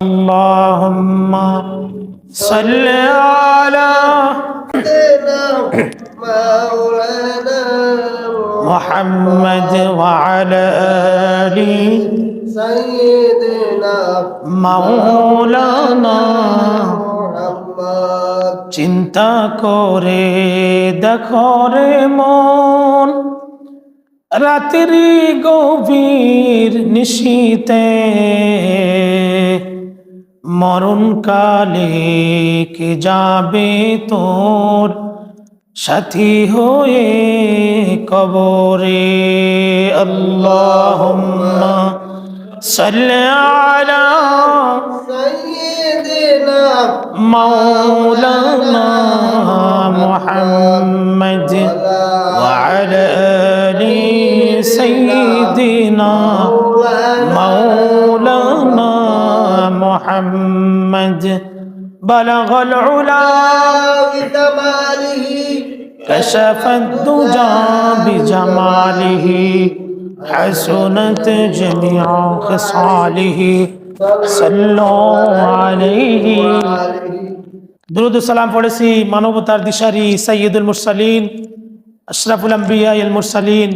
اللهم صل على مولانا محمد وعلى آل سيدنا مولانا محمد। চিন্তা করে দেখো রে মন, রাত্রি গভীর নিশীতে মরণকালে কে যাবে তোর সাথী হয়ে কবরে। আল্লাহুম্মা সাল্লি আলা سيدنا مولانا محمد وعلى آل سيدنا مولانا محمد بلغ العلا بكماله كشف الدجى بجماله حسنت جميع خصاله صلوا عليه। দুরূদ সালাম পড়েছি মানবতার দিশারি সাইয়্যিদুল মুরসালিন আশরাফুল আম্বিয়া আল মুরসালিন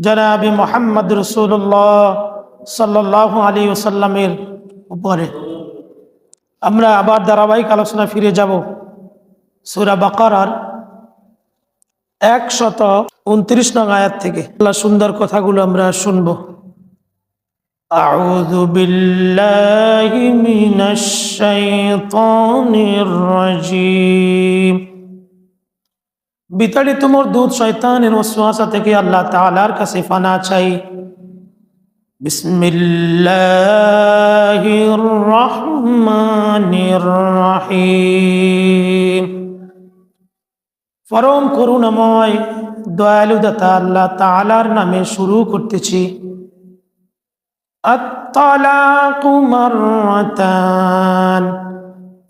জনাবে মুহাম্মদ রাসূলুল্লাহ সাল্লাল্লাহু আলাইহি ওয়াসাল্লামের উপরে। আমরা আবার ধারাবাহিক আলোচনা ফিরে যাব সূরা বাকারার 129 নং আয়াত থেকে। আল্লাহ সুন্দর কথাগুলো আমরা শুনব। আউযু বিল্লাহি মিনাশ শাইতানির রাজীম। বিতাড়িত মরদুদ শয়তানের ওয়াসওয়াসা থেকে আল্লাহ তাআলার কাছে পানাহ চাই। বিসমিল্লাহির রহমানির রহিম। পরম করুণাময় দয়ালু দাতা আল্লাহ তাআলার নামে শুরু করতেছি। আত-তালাকু মাররাতান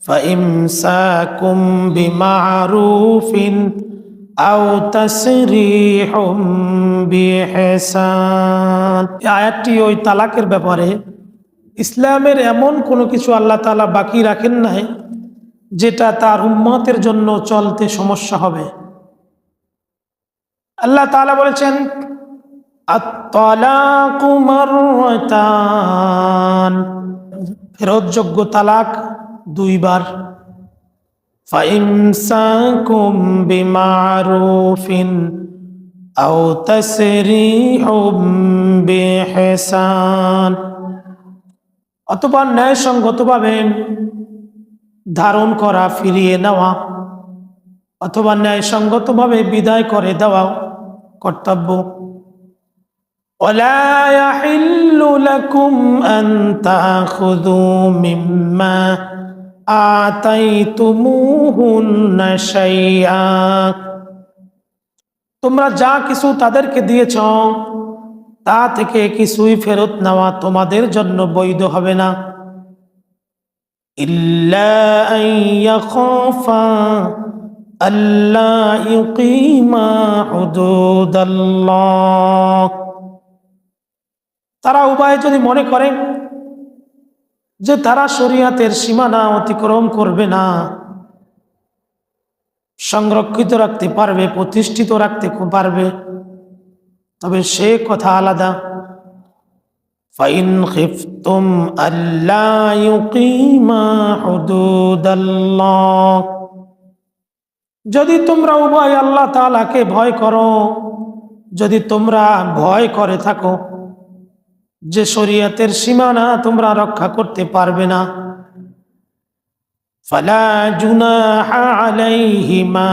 ফাইমসাকুম বিমা'রুফিন আও তাসরিহুম বিইহসান। এই আয়াতটি ওই তালাকের ব্যাপারে। ইসলামের এমন কোনো কিছু আল্লাহ তাআলা বাকি রাখেন নাই যেটা তার উম্মতের জন্য চলতে সমস্যা হবে। আল্লাহ তাআলা বলেছেন আত-তালাকু মাররাতান, ফেরতযোগ্য তালাক দুইবার। ফাইমসাকুম বিমা'রুফিন আও তাসরিহুম বিইহসান, অথবা ন্যায়সঙ্গতভাবে ধারণ করা, ফিরিয়ে নেওয়া, অথবা ন্যায়সঙ্গতভাবে বিদায় করে দেওয়া কর্তব্য। ওয়ালা ইয়াহিল্লু লাকুম আন তাখুযু মিম্মা আতাইতুমুহুন্না শাইআ, তোমরা যা কিছু তাদেরকে দিয়েছ তা থেকে কিছুই ফেরত নেওয়া তোমাদের জন্য বৈধ হবে না। ইল্লা আন ইয়াখাফা আল্লা ইউকিমা হুদুদাল্লাহ, তারা উভয়ে যদি মনে করে যে তারা শরীয়তের সীমানা অতিক্রম করবে না, সংরক্ষিত রাখতে পারবে, প্রতিষ্ঠিত রাখতে পারবে, তবে সে কথা আলাদা। ফাইন খিফতুম আল্লা ইউকিমা হুদুদাল্লাহ, যদি তোমরা উভয় আল্লাহ তাআলাকে ভয় করো, যদি তোমরা ভয় করে থাকো যে শরীয়তের সীমানা তোমরা রক্ষা করতে পারবে না, ফালা জুনাহা আলাইহিমা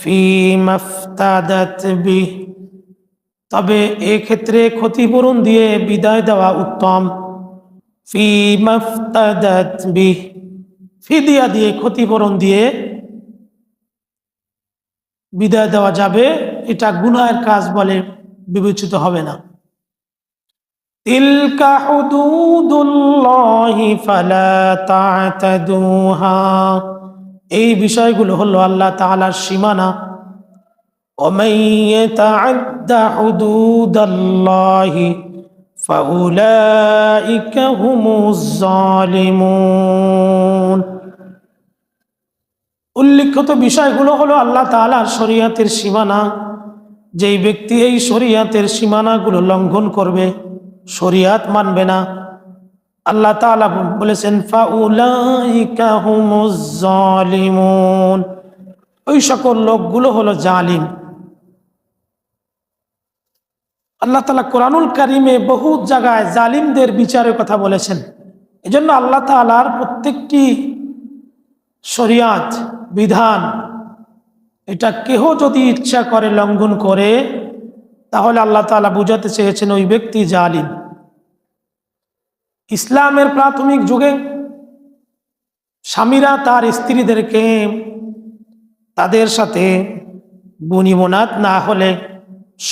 ফীমা ইফতাদাত বিহি, তবে এক্ষেত্রে ক্ষতিপূরণ দিয়ে বিদায় দেওয়া উত্তম। ফীমা ইফতাদাত বিহি, ফিদিয়া দিয়ে, ক্ষতিপূরণ দিয়ে বিদায় দেওয়া যাবে, এটা গুনাহের কাজ বলে বিবেচিত হবে না। তিলকা হুদুদুল্লাহি ফালা তা'তাদুহা, এই বিষয়গুলো হলো আল্লাহ তাআলার সীমানা। ওয়া মান ইয়াতা'আদ্দা হুদুদাল্লাহি فأولئك هم الظالمون। উল্লিখিত বিষয়গুলো হলো আল্লাহ তাআলার শরীয়তের সীমানা। যেই ব্যক্তি এই শরীয়তের সীমানাগুলো লঙ্ঘন করবে, শরীয়ত মানবে না, আল্লাহ তাআলা বলেছেন ফাউলাইকা হুমুজ জালিমুন, ওই সকল লোকগুলো হলো জালিম। আল্লাহ তাআলা কোরআনুল কারীমে বহু জায়গায় জালিমদের বিচারের কথা বলেছেন। এজন্য আল্লাহ তাআলার প্রত্যেকটি শরীয়ত বিধান, এটা কেহ যদি ইচ্ছা করে লঙ্ঘন করে, তাহলে আল্লাহ তাআলা বুঝাতে চেয়েছেন ওই ব্যক্তি জালিম। ইসলামের প্রাথমিক যুগে স্বামীরা তার স্ত্রীদেরকে তাদের সাথে বুনিমনাত না হলে,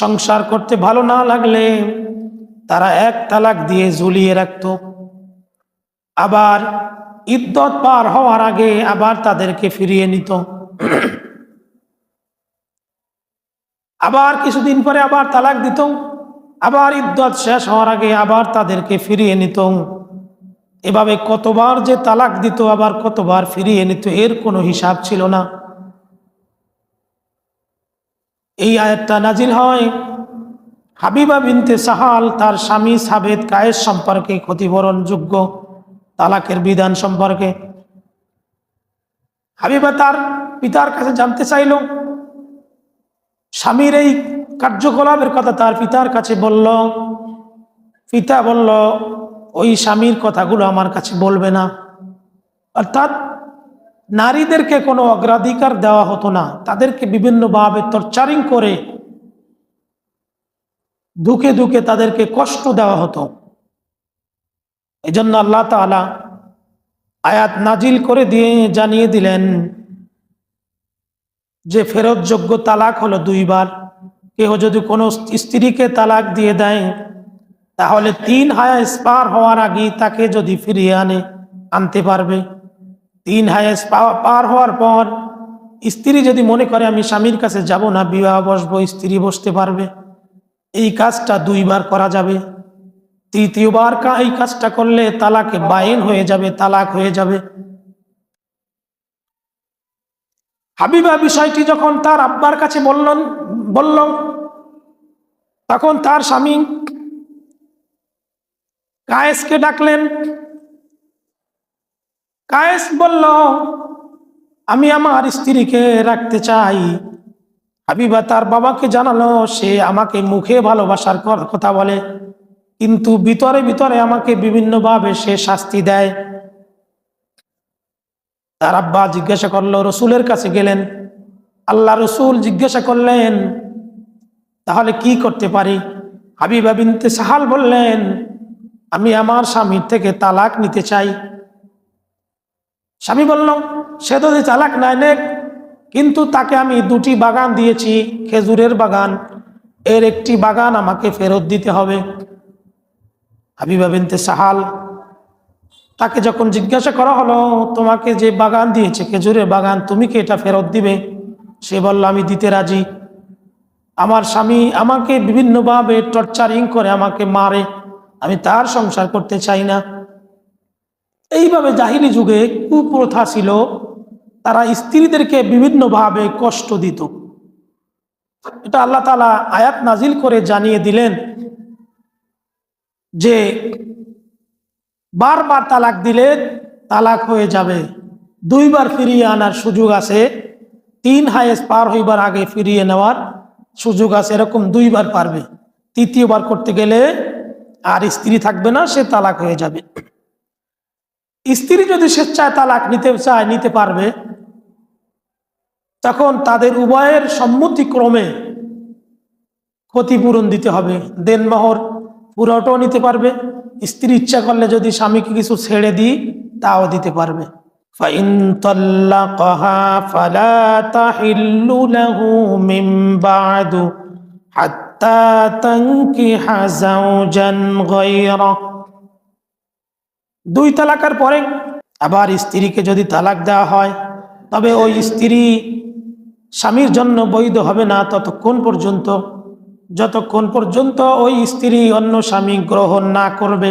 সংসার করতে ভালো না লাগলে তারা এক তালাক দিয়ে ঝুলিয়ে রাখত। আবার ইদ্যত পার হওয়ার আগে আবার তাদেরকে ফিরিয়ে নিত। আবার কিছুদিন পরে আবার তালাক দিত, আবার ইদ্যত শেষ হওয়ার আগে আবার তাদেরকে ফিরিয়ে নিত। এভাবে কতবার যে তালাক দিত, আবার কতবার ফিরিয়ে নিত, এর কোনো হিসাব ছিল না। এই আয়াতটা নাজিল হয় হাবিবা বিনতে সাহাল তার স্বামী সাবেদ কায়েস সম্পর্কে, ক্ষতিপূরণযোগ্য তালাকের বিধান সম্পর্কে। হাবিবা তার পিতার কাছে জানতে চাইল, স্বামীর এই কার্যকলাপের কথা তার পিতার কাছে বলল। পিতা বলল, ওই স্বামীর কথাগুলো আমার কাছে বলবে না। অর্থাৎ নারীদেরকে কোনো অগ্রাধিকার দেওয়া হতো না, তাদেরকে বিভিন্নভাবে টর্চারিং করে দুঃখে দুঃখে তাদেরকে কষ্ট দেওয়া হতো। এজন্য আল্লাহ তাআলা আয়াত নাজিল করে দিয়ে জানিয়ে দিলেন যে ফেরতযোগ্য তালাক হলো দুইবার। কেউ যদি কোনো স্ত্রীকে তালাক দিয়ে দেয়, তাহলে 3 হায়াজ পার হওয়ার আগে তাকে যদি ফিরিয়ে আনতে পারবে। 3 হায়াজ পার হওয়ার পর স্ত্রী যদি মনে করে আমি স্বামীর কাছে যাব না, বিবাহ বসবো, স্ত্রী বসতে পারবে। এই কাজটা 2 বার করা যাবে। 3য়বার এই কাজটা করলে তালাকে বাইন হয়ে যাবে, তালাক হয়ে যাবে। হাবিবা বিষয়টি যখন তার আব্বার কাছে বলল, তখন তার স্বামী কায়েসকে ডাকলেন। কায়েস বলল, আমি আমার স্ত্রীকে রাখতে চাই। হাবিবা তার বাবাকে জানালো, সে আমাকে মুখে ভালোবাসার কথা বলে, কিন্তু ভিতরে ভিতরে আমাকে বিভিন্নভাবে সে শাস্তি দেয়। তার আব্বা জিজ্ঞাসা করলো, রসুলের কাছে গেলেন। আল্লাহ রসুল জিজ্ঞাসা করলেন, তাহলে কি করতে পারি? হাবিবা বিনতে সাহাল বললেন, আমি আমার স্বামীর থেকে তালাক নিতে চাই। স্বামী বলল, সে যদি তালাক নাই নেক, কিন্তু তাকে আমি 2টি বাগান দিয়েছি, খেজুরের বাগান, এর একটি বাগান আমাকে ফেরত দিতে হবে। হাবিবা বিনতে সাহাল তাকে যখন জিজ্ঞাসা করা হলো, তোমাকে যে বাগান দিয়েছে খেজুরের বাগান, তুমি কি এটা ফেরত দিবে? সে বলল, আমি দিতে রাজি। আমার স্বামী আমাকে বিভিন্নভাবে টর্চারিং করে, আমাকে মারে, আমি তার সংসার করতে চাই না। এইভাবে জাহিলি যুগে কুপ্রথা ছিল, তারা স্ত্রীদেরকে বিভিন্নভাবে কষ্ট দিত। এটা আল্লাহ তাআলা আয়াত নাজিল করে জানিয়ে দিলেন যে বারবার তালাক দিলে তালাক হয়ে যাবে, 2 বার ফিরিয়ে আনার সুযোগ আছে, 3 হায়েজ পার হইবার আগে ফিরিয়ে নেওয়ার সুযোগ আছে, এরকম 2 বার পারবে। 3য়বার করতে গেলে আর স্ত্রী থাকবে না, সে তালাক হয়ে যাবে। স্ত্রী যদি স্বেচ্ছায় তালাক নিতে চায়, নিতে পারবে। তখন তাদের উভয়ের সম্মতিক্রমে ক্ষতিপূরণ দিতে হবে। দেনমোহর পুরোটাও নিতে পারবে। স্ত্রী ইচ্ছা করলে যদি স্বামীকে কিছু ছেড়ে দিই, তাও দিতে পারবে। فَإِن طَلَّقَهَا فَلَا تَحِلُّ لَهُ مِن بَعْدُ حَتَّى تَنكِحَ زَوْجًا غَيْرَهُ। 2 তালাকের পরে আবার স্ত্রীকে যদি তালাক দেওয়া হয়, তবে ওই স্ত্রী স্বামীর জন্য বৈধ হবে না ততক্ষণ পর্যন্ত যতক্ষণ পর্যন্ত ওই স্ত্রী অন্য স্বামী গ্রহণ না করবে।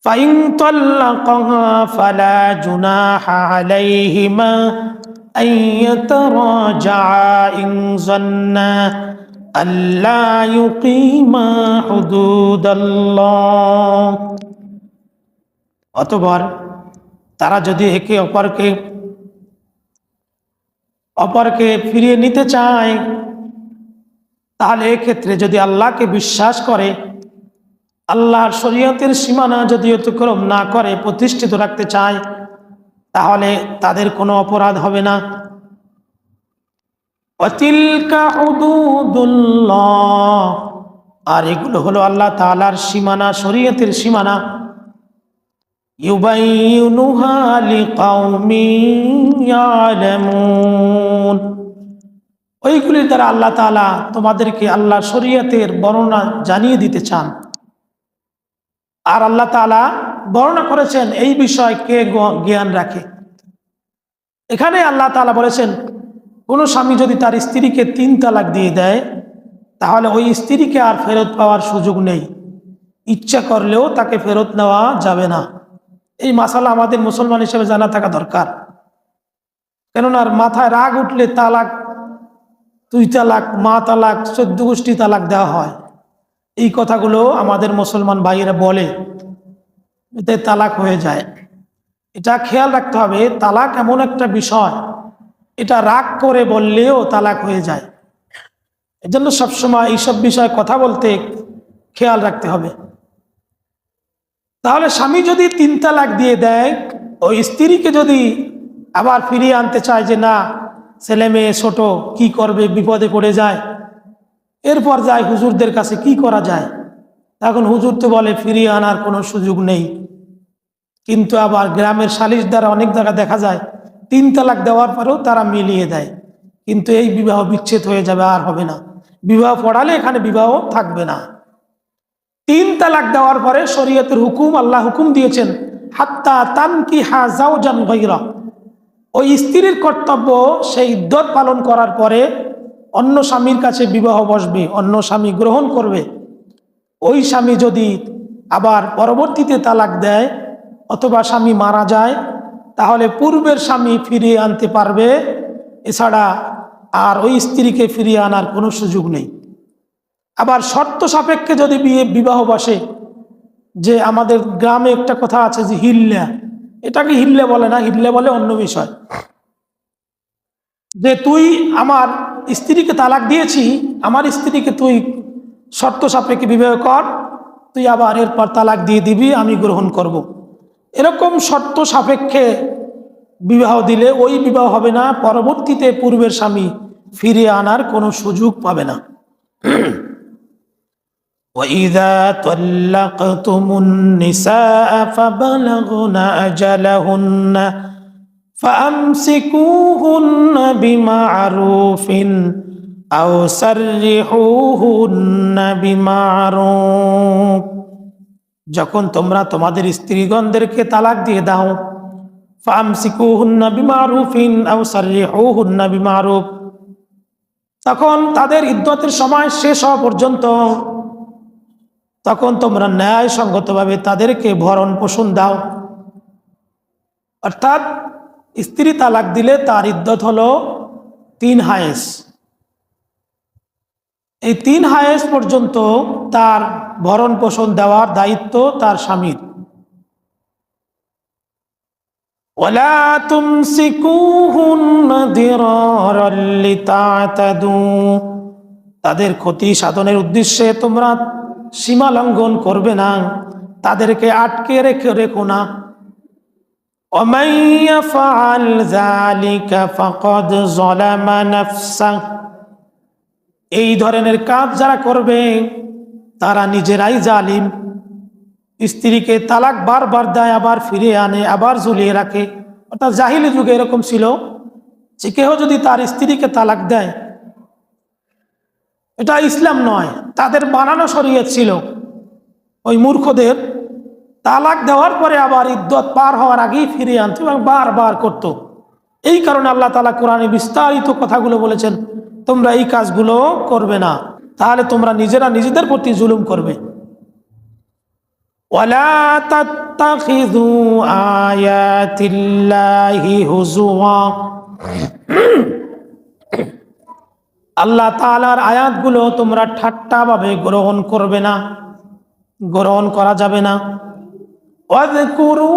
ফাইন তাল্লাকাহা ফালা জুনাহা আলাইহিমা আন ইয়াতারাজাআ ইন যান্না আল্লা ইউকিমা হুদুদাল্লাহ। অতঃপর তারা যদি একে অপরকে ফিরিয়ে নিতে চায়, তাহলে এক্ষেত্রে যদি আল্লাহকে বিশ্বাস করে, আল্লাহর শরীয়তের সীমানা যদি অতিক্রম না করে প্রতিষ্ঠিত রাখতে চায়, তাহলে তাদের কোনো অপরাধ হবে না। ওয়াতিলকা হুদুদুল্লাহ, আর এগুলো হলো আল্লাহ তাআলার সীমানা, শরীয়তের সীমানা। ইউবাইয়িনুহা লিকাওমিন ইয়ালামুন, ওইগুলির দ্বারা আল্লাহ তাআলা তোমাদেরকে আল্লাহর শরীয়তের বর্ণনা জানিয়ে দিতে চান। আর আল্লাহ তাআলা বর্ণনা করেছেন এই বিষয় কে জ্ঞান রাখে। এখানে আল্লাহ তাআলা বলেছেন, কোনো স্বামী যদি তার স্ত্রীকে 3 তালাক দিয়ে দেয়, তাহলে ওই স্ত্রীকে আর ফেরত পাওয়ার সুযোগ নেই। ইচ্ছা করলেও তাকে ফেরত নেওয়া যাবে না। এই মাসালা আমাদের মুসলমান হিসেবে জানা থাকা দরকার। কেননা মাথায় রাগ উঠলে তালাক, 2 তালাক, মা তালাক, 14 গোষ্ঠী তালাক দেওয়া হয়। এই কথাগুলো আমাদের মুসলমান ভাইয়েরা বলে, এতে তালাক হয়ে যায়। এটা খেয়াল রাখতে হবে, তালাক এমন একটা বিষয়, এটা রাগ করে বললেও তালাক হয়ে যায়। এজন্য সবসময় এইসব বিষয়ে কথা বলতে খেয়াল রাখতে হবে। তাহলে স্বামী যদি 3 তালাক দিয়ে দেয়, ওই স্ত্রীকে যদি আবার ফিরিয়ে আনতে চায় যে না, ছেলে মেয়ে ছোট, কি করবে, বিপদে পড়ে যায়, এরপর যায় হুজুরদের কাছে, কি করা যায়। তখন হুজুর তো বলে ফিরিয়ে আনার কোনো সুযোগ নেই। কিন্তু আবার গ্রামের সালিশ দ্বারা অনেক জায়গা দেখা যায় 3 তালাক দেওয়ার পরেও তারা মিলিয়ে দেয়, কিন্তু এই বিবাহ বিচ্ছেদ হয়ে যাবে, আর হবে না। বিবাহ পড়ালে এখানে বিবাহ থাকবে না। 3 তালাক দেওয়ার পরে শরীয়তের হুকুম, আল্লাহ হুকুম দিয়েছেন হাত্তা তানকিহা যাওজান গায়রা, ওই স্ত্রীর কর্তব্য সেই ইদ্যত পালন করার পরে অন্য স্বামীর কাছে বিবাহ বসবে, অন্য স্বামী গ্রহণ করবে। ওই স্বামী যদি আবার পরবর্তীতে তালাক দেয় অথবা স্বামী মারা যায়, তাহলে পূর্বের স্বামী ফিরিয়ে আনতে পারবে, এছাড়া আর ওই স্ত্রীকে ফিরিয়ে আনার কোনো সুযোগ নেই। আবার শর্ত সাপেক্ষে যদি বিবাহ বসে, যে আমাদের গ্রামে একটা কথা আছে যে হিল্লা, এটাকে হিল্লে বলে না, হিল্লে বলে অন্য বিষয়, যে তুই আমার স্ত্রীকে তালাক দিয়েছি, আমার স্ত্রীকে তুই শর্ত সাপেক্ষে বিবাহ কর, তুই আবার এরপর তালাক দিয়ে দিবি, আমি গ্রহণ করব। এরকম শর্ত সাপেক্ষে বিবাহ দিলে ওই বিবাহ হবে না, পরবর্তীতে পূর্বের স্বামী ফিরিয়ে আনার কোনো সুযোগ পাবে না। وَإِذَا طَلَّقْتُمُ النِّسَاءَ فَبَلَغْنَ أَجَلَهُنَّ فَأَمْسِكُوهُنَّ بِمَعْرُوفٍ أَوْ سَرِّحُوهُنَّ بِمَعْرُوفٍ, যখন তোমরা তোমাদের স্ত্রীগণদেরকে তালাক দিয়ে দাও, فَأَمْسِكُوهُنَّ بِمَعْرُوفٍ أَوْ سَرِّحُوهُنَّ بِمَعْرُوفٍ, তখন তাদের ইদ্যতের সময় শেষ হওয়া পর্যন্ত তখন তোমরা ন্যায়সঙ্গতভাবে তাদেরকে ভরণ পোষণ দাও। অর্থাৎ স্ত্রী তালাক দিলে তার ইদ্যত হলো 3 হায়েস। এই 3 হায়েস পর্যন্ত তার ভরণ পোষণ দেওয়ার দায়িত্ব তার স্বামীর। ওয়ালা তুমসিকুহুন্না দিরারাল লিতাতাদু, তাদের ক্ষতি সাধনের উদ্দেশ্যে তোমরা সীমা লঙ্ঘন করবে না, তাদেরকে আটকে রেখো না। ওয়ামান ইয়াফআল যালিকা ফাকাদ যালামা নাফসাহ, এই ধরনের কাজ যারা করবে তারা নিজেরাই জালিম। স্ত্রীকে তালাক বারবার দেয়, আবার ফিরে আনে, আবার ঝুলিয়ে রাখে। অর্থাৎ জাহিলি যুগে এরকম ছিল যে কেহ যদি তার স্ত্রীকে তালাক দেয়, এটা ইসলাম নয়, তাদের বানানো শরীয়ত ছিল। ওই মূর্খদের তালাক দেওয়ার পরে আবার ইদ্যত পার হওয়ার আগেই ফিরিয়ে আনতো এবং বারবার করত। এই কারণে আল্লাহ তাআলা কোরআনে বিস্তারিত কথাগুলো বলেছেন, তোমরা এই কাজগুলো করবে না। তাহলে তোমরা নিজেরা নিজেদের প্রতি জুলুম করবে। ওয়ালা তাত্তাখিযু আয়াতিল্লাহি হুজুয়া, আল্লাহ তাআলার আয়াতগুলো তোমরা ঠাট্টাভাবে গ্রহণ করবে না, গ্রহণ করা যাবে না। ওয়াযকুরু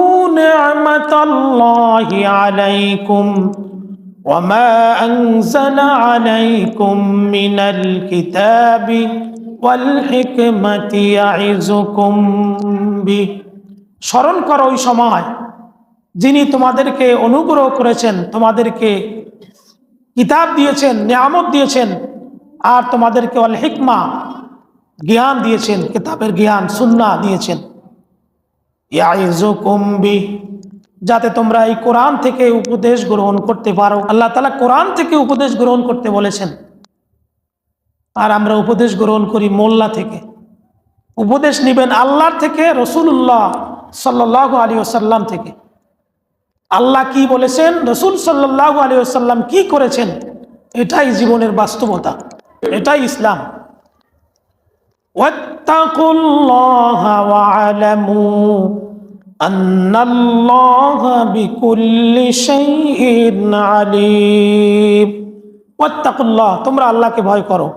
নি'মাতাল্লাহি আলাইকুম ওয়া মা আনজালা আলাইকুম মিনাল কিতাবি ওয়াল হিকমাতি ইয়াইযুকুম বি, স্মরণ করো ওই সময় যিনি তোমাদেরকে অনুগ্রহ করেছেন, তোমাদেরকে কিতাব দিয়েছেন, নিয়ামত দিয়েছেন, আর তোমাদেরকে ওয়াল হিকমা জ্ঞান দিয়েছেন, কিতাবের জ্ঞান সুন্নাহ দিয়েছেন। ইয়াইযুকুম বি, যাতে তোমরা এই কোরআন থেকে উপদেশ গ্রহণ করতে পারো। আল্লাহ তাআলা কোরআন থেকে উপদেশ গ্রহণ করতে বলেছেন, আর আমরা উপদেশ গ্রহণ করি মোল্লা থেকে। উপদেশ নেবেন আল্লাহর থেকে, রাসূলুল্লাহ সাল্লাল্লাহু আলাইহি ওয়াসাল্লাম থেকে। আল্লাহ কি বলেছেন, রাসূল সাল্লাল্লাহু আলাইহি ওয়াসাল্লাম কি করেছেন, এটাই জীবনের বাস্তবতা, এটাই ইসলাম। ওয়াত্তাকুল্লাহা ওয়া'লামু আন্নাল্লাহা বিকুল্লি শাইইন আলীম। ওয়াত্তাকুল্লাহ, তোমরা আল্লাহকে ভয় করো।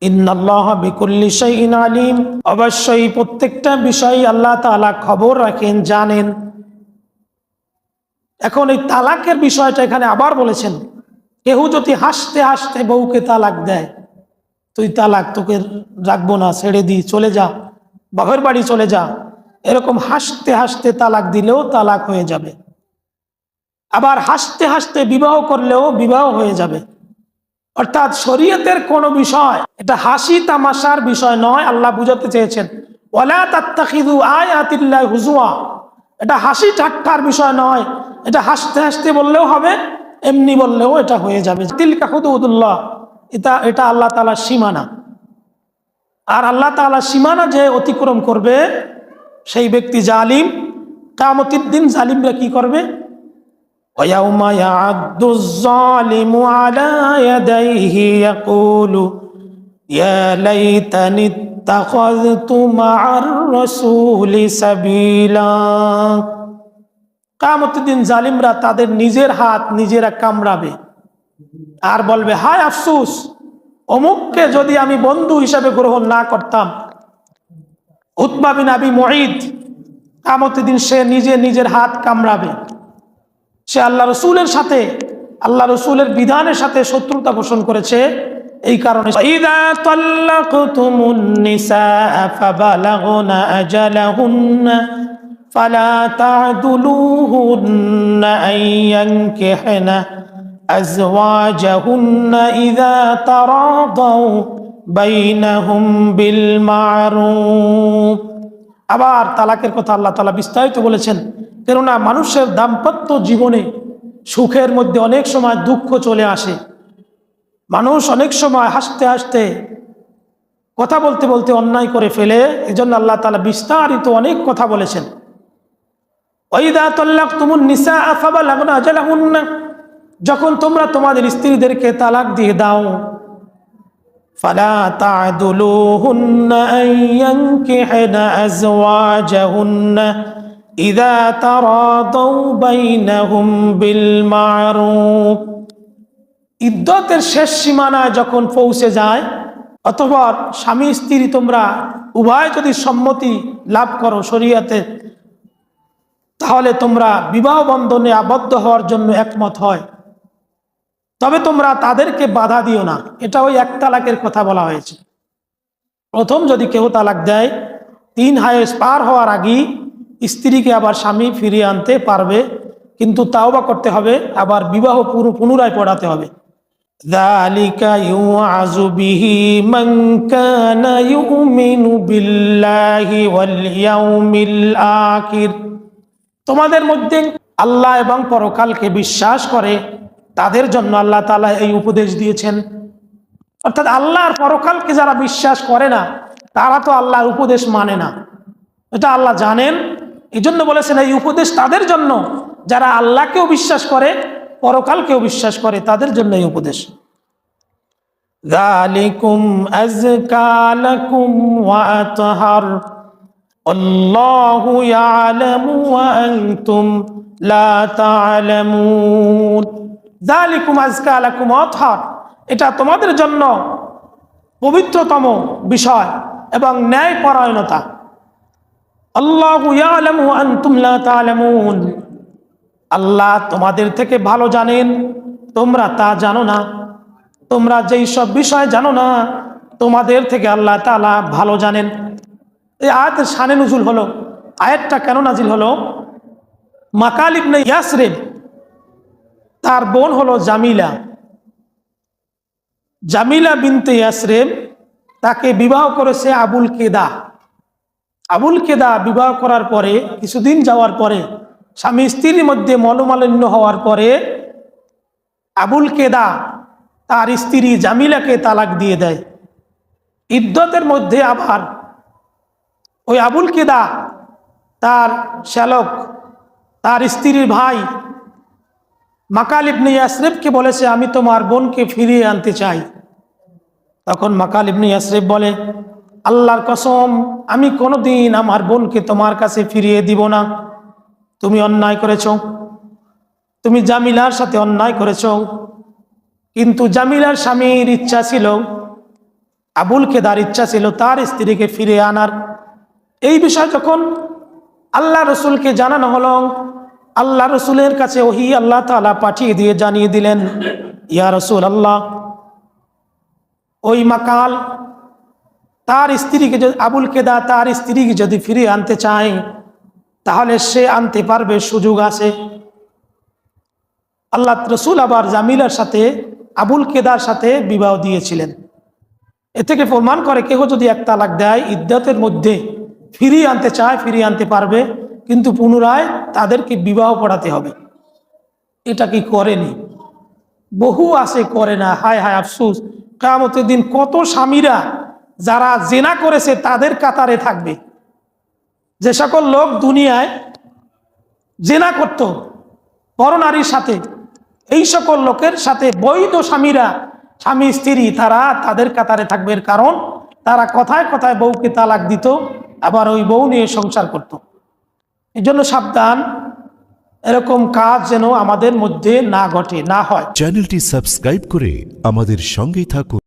ইন্নাল্লাহা বিকুল্লি শাইইন আলীম, অবশ্যই প্রত্যেকটা বিষয় আল্লাহ তাআলা খবর রাখেন, জানেন। এখন এই তালাকের বিষয়টা এখানে আবার বলেছেন, কেউ যদি হাসতে হাসতে বউকে তালাক দেয়, তুই তালাক, তোকে রাখবো না, ছেড়ে দি, চলে যা, বাপের বাড়ি চলে যা, এরকম হাসতে হাসতে তালাক দিলেও তালাক হয়ে যাবে। আবার হাসতে হাসতে বিবাহ করলেও বিবাহ হয়ে যাবে। অর্থাৎ শরীয়তের কোন বিষয় এটা হাসি তামাশার বিষয় নয়। আল্লাহ বুঝাতে চেয়েছেন ওয়ালা তাত্তাখিযু আয়াতিল্লাহি হুজুয়া, এটা হাসি ঠাট্টার বিষয় নয়। এটা হাসতে হাসতে বললেও হবে, এমনি বললেও এটা হয়ে যাবে। তিলকা হুদুদুল্লাহ, এটা আল্লাহ তাআলার সীমানা। আর আল্লাহ তাআলার সীমানা যে অতিক্রম করবে সেই ব্যক্তি জালিম। কিয়ামতের দিন জালিমরা কি করবে? ওয়ায়াউমা ইয়া'আদ্দুয যালিমু আলা ইয়াদাইহি ইয়াকুলু ইয়া লাইতানি ইত্তাখাযতু মা'আর রাসূলি সাবিলা। কিয়ামতের দিন জালিমরা তাদের নিজের হাত নিজেরা কামড়াবে আর বলবে, হায় আফসোস, অমুককে যদি আমি বন্ধু হিসাবে গ্রহণ না করতাম। উতবা বিন আবি মুঈদ, কিয়ামতের দিন সে নিজের হাত কামড়াবে। সে আল্লাহ রসুলের সাথে, আল্লাহ রসুলের বিধানের সাথে শত্রুতা পোষণ করেছে। এই কারণে ইযা তাল্লাকতুমুন নিসা ফাবালাগনা আজালাহুন্না ফালা তা'দুলুহুন্না আইয়ানকিহনা আজওয়াজাহুন্না ইযা তারাদাউ বাইনাহুম বিল মা'রুফ। আবার তালাকের কথা আল্লাহ তাআলা বিস্তারিত বলেছেন। কেননা মানুষের দাম্পত্য জীবনে সুখের মধ্যে অনেক সময় দুঃখ চলে আসে। মানুষ অনেক সময় হাসতে হাসতে, কথা বলতে বলতে অন্যায় করে ফেলে। এজন্য আল্লাহ তাআলা বিস্তারিত অনেক কথা বলেছেন। ওয়াইদা তাল্লাকতুমুন নিসা ফাবালাগনা আজালাহুন্না, যখন তোমরা তোমাদের স্ত্রীদেরকে তালাক দিয়ে দাও, ফালা তা'দুলুহুন্না আইয়ানকিহনা আজওয়াজাহুন্না ইযা তারাদাউ বাইনাহুম বিল মা'রুফ। ইদ্দতের শেষ সীমানায় যখন পৌঁছে যায়, অথবা স্বামী স্ত্রী তোমরা উভয় যদি সম্মতি লাভ করো শরীয়তে, তাহলে তোমরা বিবাহ বন্ধনে আবদ্ধ হওয়ার জন্য একমত হয়, তবে তোমরা তাদেরকে বাধা দিও না। এটা ওই এক তালাকের কথা বলা হয়েছে। প্রথম যদি কেউ তালাক দেয়, 3 হায়েজ পার হওয়ার আগেই স্ত্রীকে আবার স্বামী ফিরিয়ে আনতে পারবে, কিন্তু তাওবা করতে হবে, আবার বিবাহ পুনরায় পড়াতে হবে। যালিকা ইউআযু বিহি মান কানা ইউমিনু বিল্লাহি ওয়াল ইয়াউমিল আখির। তোমাদের মধ্যে আল্লাহ এবং পরকালকে বিশ্বাস করে তাদের জন্য আল্লাহ তাআলা এই উপদেশ দিয়েছেন। অর্থাৎ আল্লাহর পরকালকে যারা বিশ্বাস করে না, তারা তো আল্লাহর উপদেশ মানে না, এটা আল্লাহ জানেন। এই জন্য বলেছেন এই উপদেশ তাদের জন্য যারা আল্লাহকেও বিশ্বাস করে, পরকালকেও বিশ্বাস করে, তাদের জন্য এই উপদেশ। যালিকুম আযকা লাকুম ওয়া আতহার আল্লাহু ইয়ালামু ওয়া আনতুম লা তা'লামুন। যালিকুম আযকা লাকুম ওয়া আতহার, এটা তোমাদের জন্য পবিত্রতম বিষয় এবং ন্যায়পরায়ণতা। আল্লাহু ইয়ালামু ওয়া আনতুম লা তা'লামুন, আল্লাহ তোমাদের থেকে ভালো জানেন, তোমরা তা জানো না। তোমরা যেই সব বিষয় জানো না, তোমাদের থেকে আল্লাহ তাআলা ভালো জানেন। এই আয়াতের শানে নুজুল হলো, আয়াতটা কেন নাজিল হলো? মাকাল ইবনে ইয়াসরিব, তার বোন হলো জামিলা। জামিলা বিনতে ইয়াসরিব, তাকে বিবাহ করেছে আবুল কেদা। আবুল কেদা বিবাহ করার পরে কিছুদিন যাওয়ার পরে, স্বামী স্ত্রীর মধ্যে মনোমালিন্য হওয়ার পরে আবুল কেদা তার স্ত্রী জামিলাকে তালাক দিয়ে দেয়। ইদ্দতের মধ্যে আবার ওই আবুল কেদা তার শ্যালক, তার স্ত্রীর ভাই মাকাল ইবনে ইয়াসরিবকে বলেছে, আমি তোমার বোনকে ফিরিয়ে আনতে চাই। তখন মাকাল ইবনে ইয়াসরিব বলে, আল্লাহর কসম, আমি কোনোদিন আমার বোনকে তোমার কাছে ফিরিয়ে দিব না। তুমি অন্যায় করেছ, তুমি জামিলার সাথে অন্যায় করেছ। কিন্তু জামিলার স্বামীর ইচ্ছা ছিল, আবুল কেদার ইচ্ছা ছিল তার স্ত্রীকে ফিরিয়ে আনার। এই বিষয় যখন আল্লাহ রসুলকে জানানো হলো, আল্লাহ রসুলের কাছে ওহী আল্লাহ তাআলা পাঠিয়ে দিয়ে জানিয়ে দিলেন, ইয়া রসুল আল্লাহ, ওই মাকাল তার স্ত্রীকে, আবুল কেদা তার স্ত্রীকে যদি ফিরিয়ে আনতে চায় তাহলে সে আনতে পারবে, সুযোগ আছে। আল্লাহ রসুল আবার জামিলার সাথে আবুল কেদার সাথে বিবাহ দিয়েছিলেন। এ থেকে প্রমাণ করে, কেহ যদি এক তালাক দেয় ইদ্দতের মধ্যে ফিরিয়ে আনতে চায়, ফিরিয়ে আনতে পারবে, কিন্তু পুনরায় তাদেরকে বিবাহ পড়াতে হবে। এটা কি করেনি? বহু আছে করে না। হায় হায় আফসোস, কিয়ামতের দিন কত স্বামীরা যারা জেনা করেছে তাদের কাতারে থাকবে। যে সকল লোক দুনিয়ায় জেনা করত পরনারীর সাথে, এই সকল লোকের সাথে বৈধ স্বামীরা, স্বামী স্ত্রী, তারা তাদের কাতারে থাকবে। কারণ তারা কথায় কথায় বউকে তালাক দিত, আবার ওই বউ নিয়ে সংসার করত। এই জন্য সাবধান, এরকম কাজ যেন আমাদের মধ্যে না ঘটে, না হয়। চ্যানেলটি সাবস্ক্রাইব করে আমাদের সঙ্গেই থাকুন।